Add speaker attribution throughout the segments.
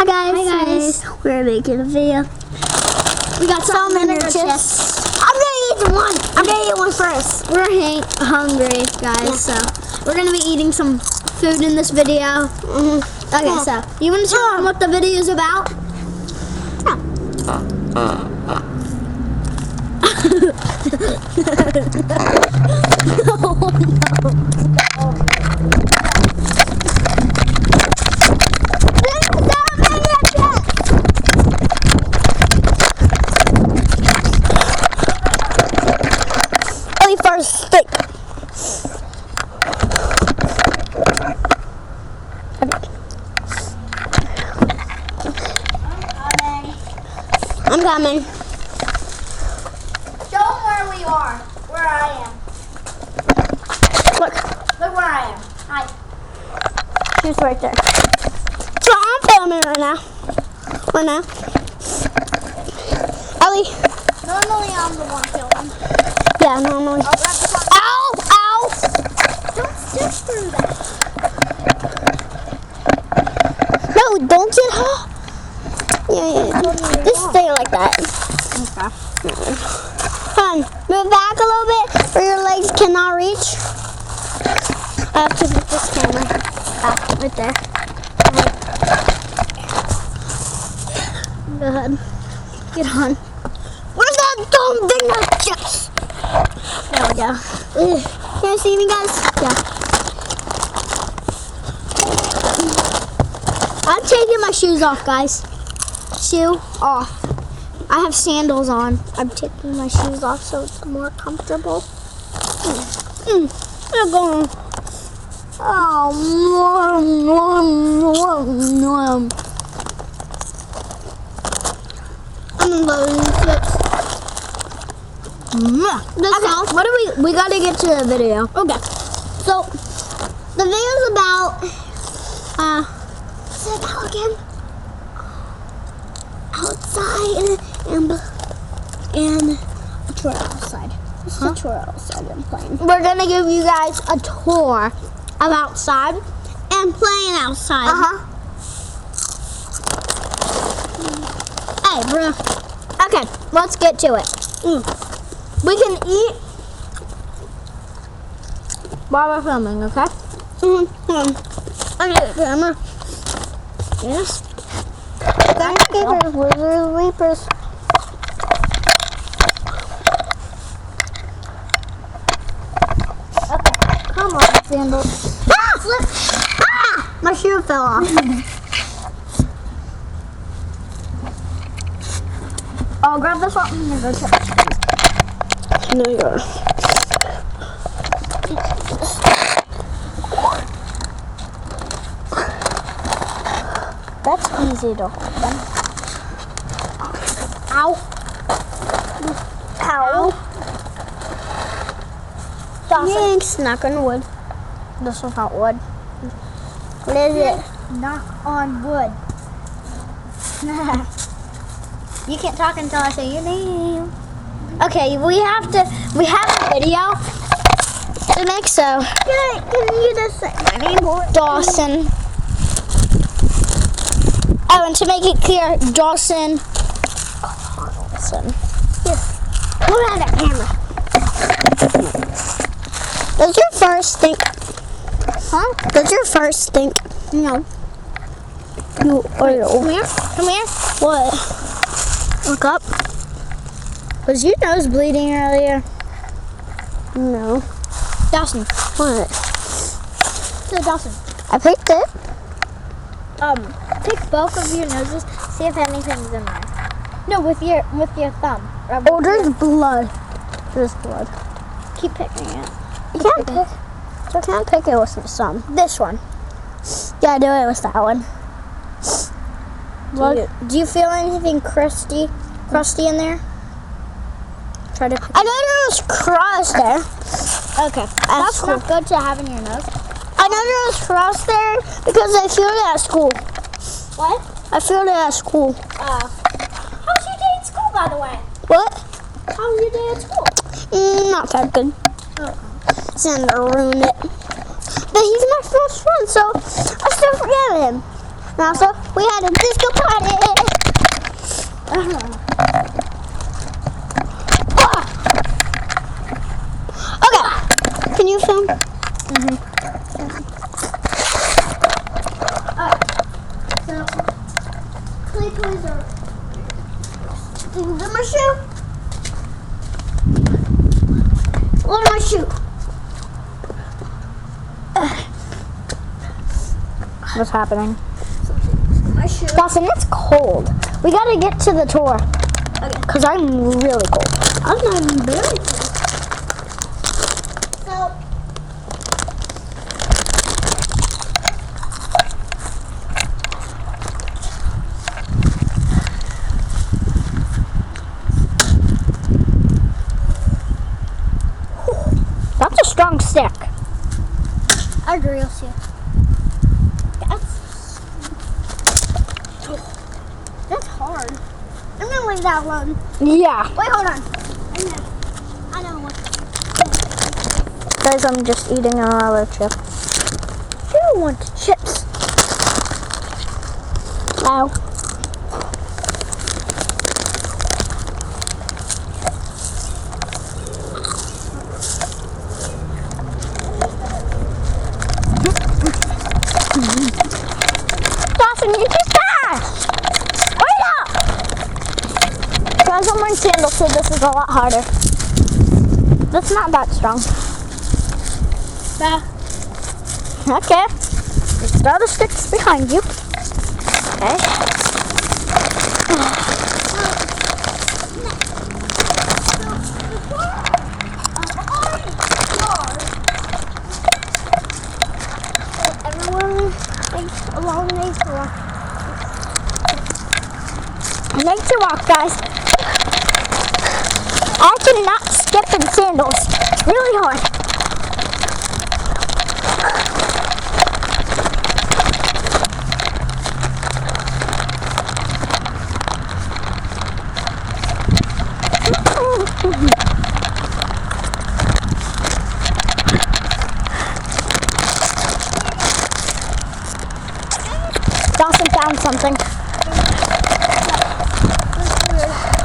Speaker 1: Hi guys. We're making a video. We got some vinegar chips. I'm gonna eat one. I'm gonna eat one first. We're hungry, guys, so we're gonna be eating some food in this video. Okay, so you want to tell them what the video is about? First stick. I'm coming.
Speaker 2: Show them where we are. Where I am.
Speaker 1: Look
Speaker 2: where I am. Hi.
Speaker 1: She's right there. So I'm filming right now. Ellie.
Speaker 2: Normally I'm the one filming.
Speaker 1: Yeah, normally.
Speaker 2: I'll grab the phone.
Speaker 1: Ow! Ow!
Speaker 2: Don't stick through that.
Speaker 1: No, don't get hot. Yeah. Just stay like that.
Speaker 2: Okay.
Speaker 1: Come on, move back a little bit where your legs cannot reach. I have to put this camera back right there. Go ahead. Get on. Where's that dumb thing that just... There we go. Can you see me, guys? Yeah. I'm taking my shoes off, guys. Shoe off. I have sandals on. I'm taking my shoes off so it's more comfortable. They're going. Oh, I'm loading chips. Okay, what do we gotta get to the video. Okay. So the video's about what's it about again? Outside and a tour outside. What's the tour outside and playing? We're gonna give you guys a tour of outside and playing outside. Hey, bro. Okay, let's get to it. We can eat while we're filming, okay? I need a camera. Yes. Thanksgivers, lizards, reapers. Okay, come on, sandals. Ah! Slip! Ah! My shoe fell off. I'll grab this one and go check. No, you are. That's easy to open. Ow. Ow. Thanks, knock on wood. This one's not wood. What is it?
Speaker 2: Knock on wood. You can't talk until I say your name.
Speaker 1: Okay, we have a video to make, so
Speaker 2: Can you just say my name?
Speaker 1: Dawson. Oh, and to make it clear, Dawson.
Speaker 2: Here. Hold on that camera.
Speaker 1: Does your fur stink?
Speaker 2: Huh?
Speaker 1: Does your fur stink?
Speaker 2: No.
Speaker 1: You oil.
Speaker 2: Come here. Come here.
Speaker 1: What? Look up. Was your nose bleeding earlier? No.
Speaker 2: Dawson.
Speaker 1: What?
Speaker 2: So Dawson.
Speaker 1: I picked it.
Speaker 2: Pick both of your noses. See if anything's in there. No, with your thumb.
Speaker 1: Oh, there's blood. There's blood.
Speaker 2: Keep picking it.
Speaker 1: You can't pick. You can't pick it with some. This one. Yeah, do it with that one.
Speaker 2: Do you feel anything crusty in there? Try to.
Speaker 1: I know there was crust there.
Speaker 2: Okay, that's not good to have in your nose.
Speaker 1: I know there was crust there because I feel it at school.
Speaker 2: What?
Speaker 1: I feel it at school.
Speaker 2: How's your day at school, by the way?
Speaker 1: What?
Speaker 2: How's your day at school?
Speaker 1: Not that good.
Speaker 2: Oh.
Speaker 1: Xander ruined it. But he's my first friend, so I still forget him. And also, we had a disco So, clay toys are things in my shoe. Look at my shoe.
Speaker 2: What's happening?
Speaker 1: My shoe.
Speaker 2: Dawson, it's cold. We gotta get to the tour.
Speaker 1: Okay.
Speaker 2: Because I'm really cold.
Speaker 1: I'm not even very cool. So,
Speaker 2: That's a strong stick.
Speaker 1: I agree with you. That's hard. I'm gonna leave that alone.
Speaker 2: Yeah.
Speaker 1: Wait, hold on. I know what.
Speaker 2: Guys, I'm just eating another chip. Who wants chips? Ow. Dawson, you're too fast! Wait up! Guys, I'm wearing sandals, so this is a lot harder. That's not that strong. Okay. The other stick's behind you. Okay.
Speaker 1: Everyone thinks along NATURE.
Speaker 2: NATURE walk, guys. I cannot skip in sandals. It's really hard. Dawson found something.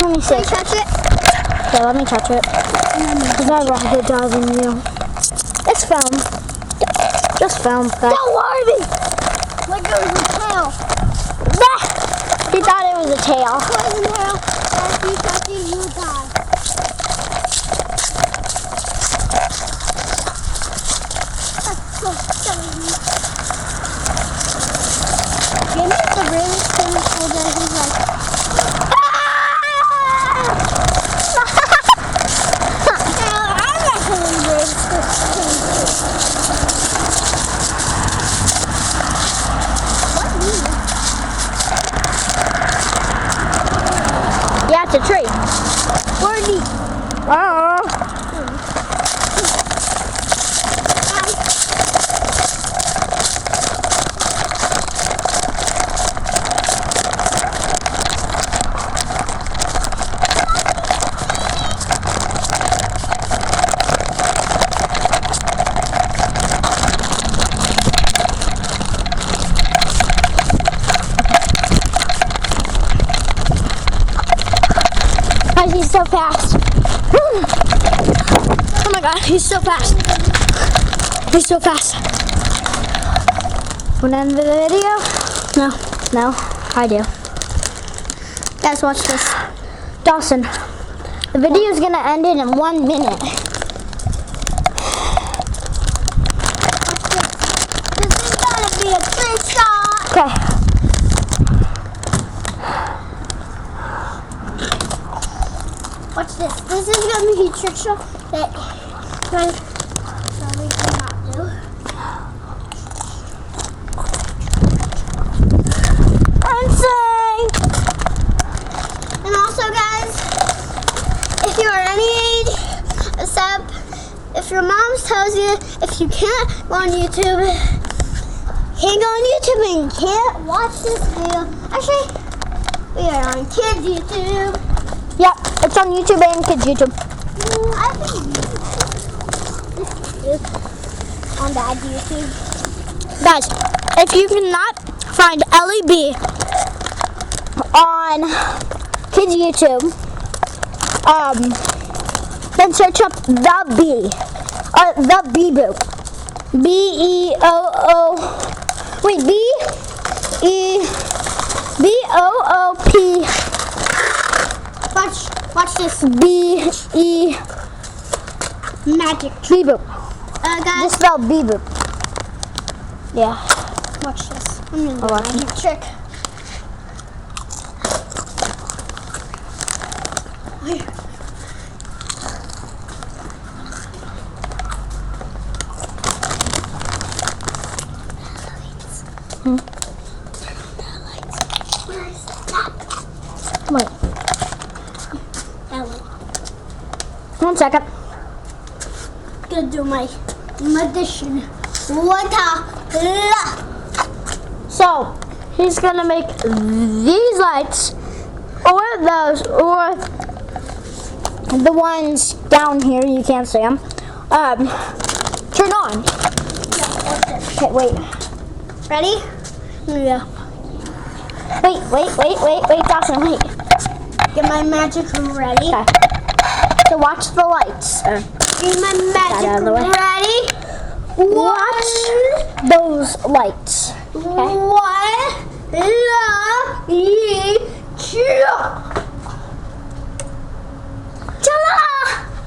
Speaker 2: Let me see.
Speaker 1: Can you touch it?
Speaker 2: Okay, let me touch it. Because I'd rather dive than you. It's foam. Just foam, guys.
Speaker 1: Don't worry. Like it was a tail.
Speaker 2: Bah! He thought it was a tail.
Speaker 1: Poison tail. If you touch it, you will die. That's so silly. Give me the really silly cool that he's like, I'm not killing Brave.
Speaker 2: Yeah, it's a tree.
Speaker 1: Where'd he?
Speaker 2: Oh. Guys, he's so fast. Oh my god, he's so fast. He's so fast. Wanna end the video? No, I do.
Speaker 1: Guys, watch this.
Speaker 2: Dawson, the video is gonna end in 1 minute.
Speaker 1: This is gonna be a trick shot.
Speaker 2: Okay.
Speaker 1: Watch this. This is gonna be a trick shot that guys probably cannot do.
Speaker 2: I'm saying.
Speaker 1: And also, guys, if you are any age, except if your mom tells you if you can't go on YouTube, can't go on YouTube and can't watch this video. Actually, we are on kids YouTube.
Speaker 2: Yep, it's on YouTube and kids YouTube.
Speaker 1: I think this is on Dad's YouTube.
Speaker 2: Guys, if you cannot find LEB on kids YouTube, then search up the B, the Beboo, B-E-O-O. Wait, B-E. B-O-O-P.
Speaker 1: Watch this.
Speaker 2: B-E.
Speaker 1: Magic.
Speaker 2: B-boop.
Speaker 1: Guys,
Speaker 2: Just spell B-boop. Yeah.
Speaker 1: watch this. I'm gonna do
Speaker 2: Oh,
Speaker 1: a
Speaker 2: watch
Speaker 1: magic trick.
Speaker 2: Wait.
Speaker 1: That one.
Speaker 2: 1 second.
Speaker 1: Gonna do my magician. Water.
Speaker 2: So, he's gonna make these lights, or those, or the ones down here, you can't see them, turn on. Okay, wait.
Speaker 1: Ready?
Speaker 2: Yeah. Wait, Dawson, wait.
Speaker 1: Get my magic ready.
Speaker 2: Okay. So watch the lights.
Speaker 1: Get my
Speaker 2: That out of the way.
Speaker 1: magic ready.
Speaker 2: Watch those lights.
Speaker 1: One,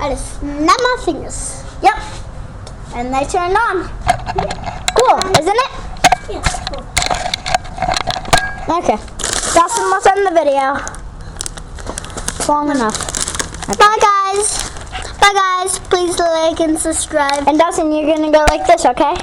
Speaker 1: I just snap my fingers.
Speaker 2: Yep. And they turned on. Cool, isn't it?
Speaker 1: Yeah, cool.
Speaker 2: Okay. Dawson, let's end the video. It's long enough.
Speaker 1: Bye guys. Bye guys. Please like and subscribe.
Speaker 2: And Dawson, you're gonna go like this, okay?